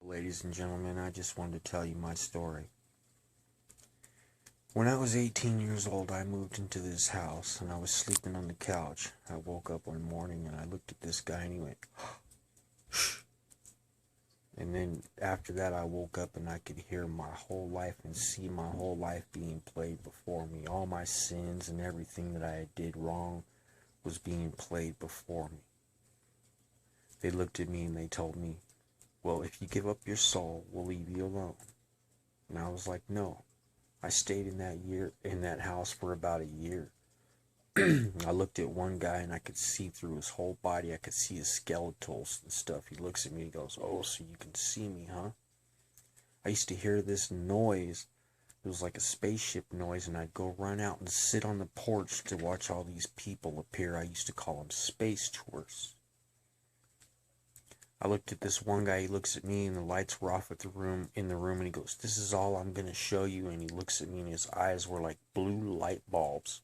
Ladies and gentlemen, I just wanted to tell you my story. When I was 18 years old, I moved into this house and I was sleeping on the couch. I woke up one morning and I looked at this guy and he went, shh. And then after that, I woke up and I could hear my whole life and see my whole life being played before me. All my sins and everything that I did wrong was being played before me. They looked at me and they told me, well, if you give up your soul, we'll leave you alone. And I was like, no. I stayed in that house for about a year. I looked at one guy and I could see through his whole body. I could see his skeletals and stuff. He looks at me and goes, oh, so you can see me, huh? I used to hear this noise. It was like a spaceship noise, and I'd go run out and sit on the porch to watch all these people appear. I used to call them space tourists. I looked at this one guy, he looks at me and the lights were off in the room and he goes, this is all I'm going to show you. And he looks at me and his eyes were like blue light bulbs.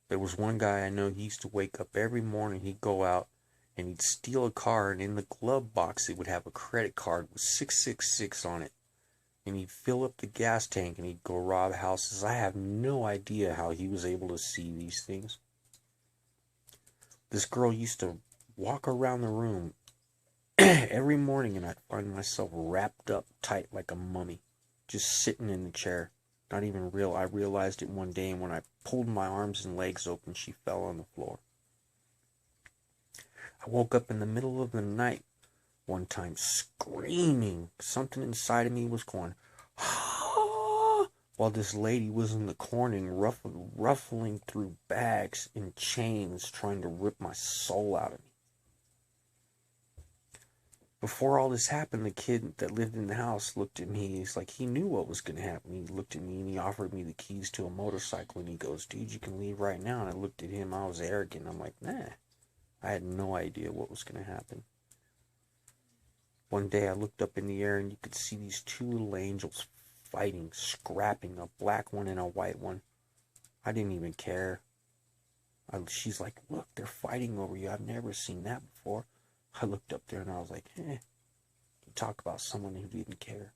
There was one guy I know, he used to wake up every morning, he'd go out and he'd steal a car, and in the glove box it would have a credit card with 666 on it. And he'd fill up the gas tank and he'd go rob houses. I have no idea how he was able to see these things. This girl used to walk around the room every morning and I'd find myself wrapped up tight like a mummy, just sitting in the chair, not even real. I realized it one day, and when I pulled my arms and legs open, she fell on the floor. I woke up in the middle of the night one time screaming. Something inside of me was going, ah, while this lady was in the corner and ruffling through bags and chains, trying to rip my soul out of me. Before all this happened, the kid that lived in the house looked at me. He's like, he knew what was going to happen. He looked at me and he offered me the keys to a motorcycle. And he goes, dude, you can leave right now. And I looked at him. I was arrogant. I'm like, nah. I had no idea what was going to happen. One day I looked up in the air and you could see these two little angels fighting, scrapping, a black one and a white one. I didn't even care. She's like, look, they're fighting over you. I've never seen that before. I looked up there and I was like, you talk about someone who didn't care.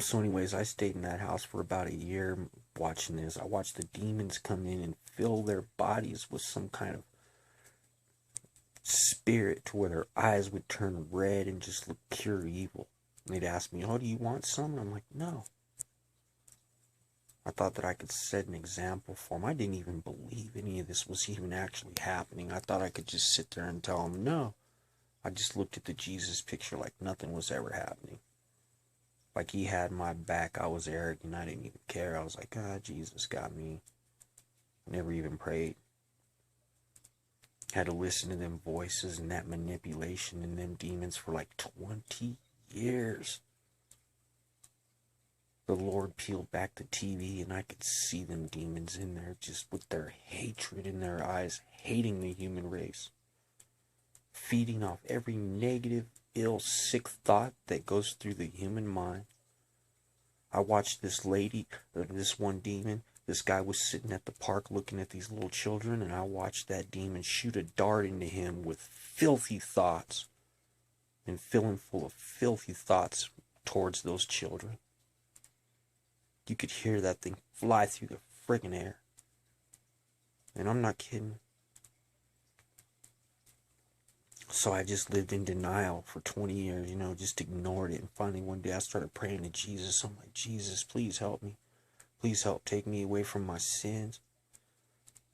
So anyways, I stayed in that house for about a year watching this. I watched the demons come in and fill their bodies with some kind of spirit to where their eyes would turn red and just look pure evil. And they'd ask me, oh, do you want some? And I'm like, no. I thought that I could set an example for them. I didn't even believe any of this was even actually happening. I thought I could just sit there and tell them no. I just looked at the Jesus picture like nothing was ever happening. Like he had my back. I was arrogant. I didn't even care. I was like, Jesus got me. Never even prayed. Had to listen to them voices and that manipulation and them demons for like 20 years. The Lord peeled back the TV and I could see them demons in there, just with their hatred in their eyes, hating the human race, feeding off every negative, ill, sick thought that goes through the human mind. I watched this lady, this one demon, this guy was sitting at the park looking at these little children, and I watched that demon shoot a dart into him with filthy thoughts and fill him full of filthy thoughts towards those children. You could hear that thing fly through the friggin' air. And I'm not kidding. So I just lived in denial for 20 years, just ignored it. And finally one day I started praying to Jesus. I'm like, Jesus, please help me. Please help take me away from my sins.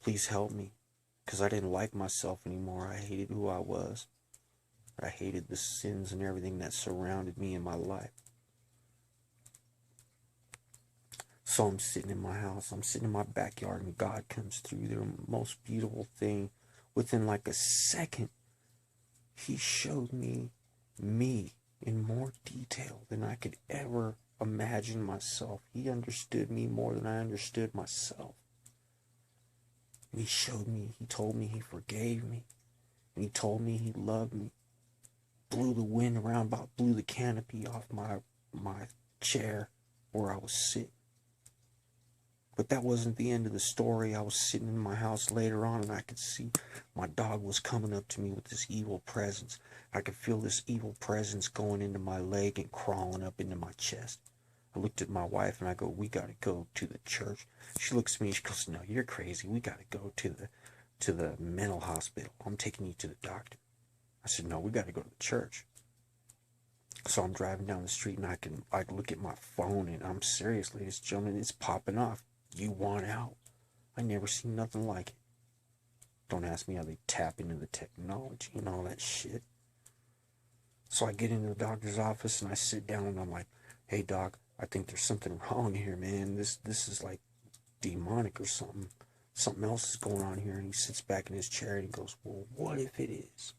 Please help me. Because I didn't like myself anymore. I hated who I was. I hated the sins and everything that surrounded me in my life. So I'm sitting in my house, I'm sitting in my backyard, and God comes through, the most beautiful thing. Within like a second, he showed me in more detail than I could ever imagine myself. He understood me more than I understood myself. And he showed me, he told me he forgave me, and he told me he loved me. Blew the wind around, blew the canopy off my chair where I was sitting. But that wasn't the end of the story. I was sitting in my house later on, and I could see my dog was coming up to me with this evil presence. I could feel this evil presence going into my leg and crawling up into my chest. I looked at my wife and I go, "We gotta go to the church." She looks at me, she goes, "No, you're crazy. We gotta go to the mental hospital. I'm taking you to the doctor." I said, "No, we gotta go to the church." So I'm driving down the street and I look at my phone, and I'm serious, ladies and gentlemen, it's popping off. You want out. I never seen nothing like it. Don't ask me how they tap into the technology and all that shit. So I get into the doctor's office and I sit down and I'm like, "Hey doc, I think there's something wrong here, man. This is like demonic or something. Something else is going on here." And he sits back in his chair and he goes, "Well, what if it is?"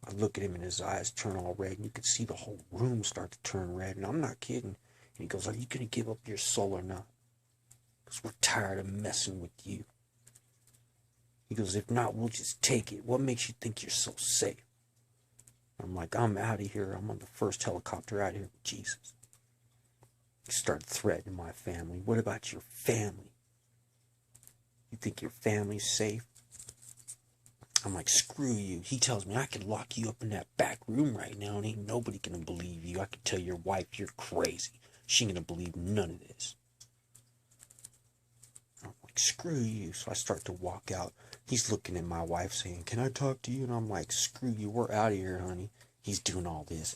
I look at him and his eyes turn all red, and you could see the whole room start to turn red, and I'm not kidding. And he goes, "Are you going to give up your soul or not? Because we're tired of messing with you." He goes, "If not, we'll just take it. What makes you think you're so safe?" I'm like, "I'm out of here. I'm on the first helicopter out of here with Jesus." He started threatening my family. "What about your family? You think your family's safe?" I'm like, "Screw you." He tells me, "I can lock you up in that back room right now and ain't nobody gonna believe you. I can tell your wife you're crazy. She ain't gonna believe none of this." I'm like, "Screw you." So I start to walk out. He's looking at my wife saying, "Can I talk to you?" And I'm like, "Screw you. We're out of here, honey." He's doing all this,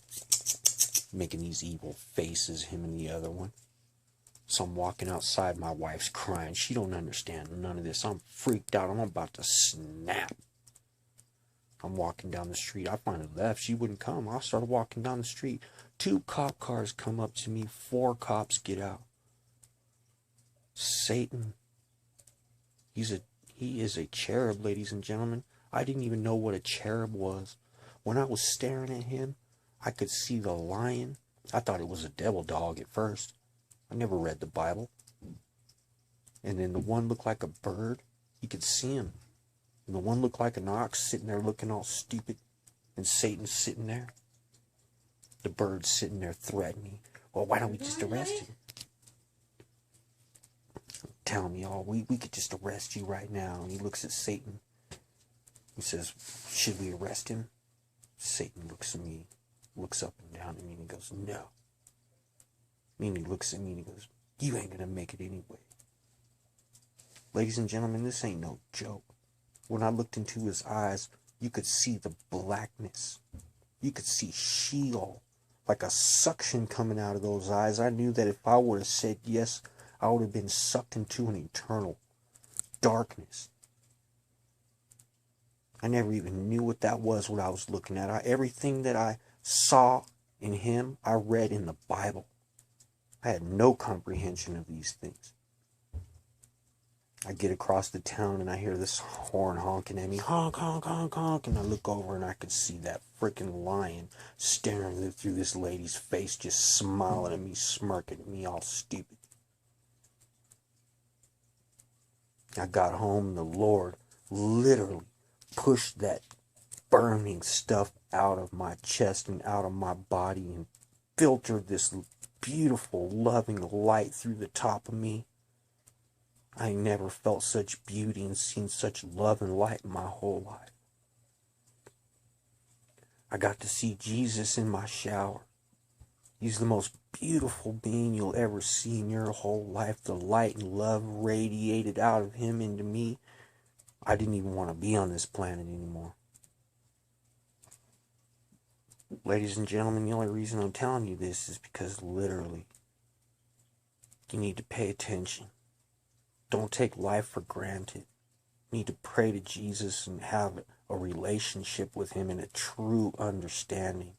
making these evil faces, him and the other one. So I'm walking outside. My wife's crying. She don't understand none of this. I'm freaked out. I'm about to snap. I'm walking down the street. I finally left. She wouldn't come. I started walking down the street. 2 cop cars come up to me. 4 cops get out. Satan. He is a cherub, ladies and gentlemen. I didn't even know what a cherub was. When I was staring at him, I could see the lion. I thought it was a devil dog at first. I never read the Bible. And then the one looked like a bird. You could see him. And the one looked like an ox sitting there looking all stupid. And Satan's sitting there. The bird's sitting there threatening. "Well, why don't we just arrest him?" Telling me, "Oh, we could just arrest you right now." And he looks at Satan. He says, "Should we arrest him?" Satan looks at me, looks up and down at me, and he goes, "No." And he looks at me and he goes, "You ain't gonna make it anyway." Ladies and gentlemen, this ain't no joke. When I looked into his eyes, you could see the blackness. You could see Sheol, like a suction coming out of those eyes. I knew that if I would have said yes, I would have been sucked into an eternal darkness. I never even knew what that was, what I was looking at. Everything that I saw in him, I read in the Bible. I had no comprehension of these things. I get across the town and I hear this horn honking at me. Honk, honk, honk, honk. And I look over and I could see that freaking lion staring through this lady's face, just smiling at me, smirking at me all stupid. I got home and the Lord literally pushed that burning stuff out of my chest and out of my body and filtered this beautiful, loving light through the top of me. I never felt such beauty and seen such love and light in my whole life. I got to see Jesus in my shower. He's the most beautiful being you'll ever see in your whole life. The light and love radiated out of him into me. I didn't even want to be on this planet anymore. Ladies and gentlemen, the only reason I'm telling you this is because literally, you need to pay attention. Don't take life for granted. You need to pray to Jesus and have a relationship with him and a true understanding.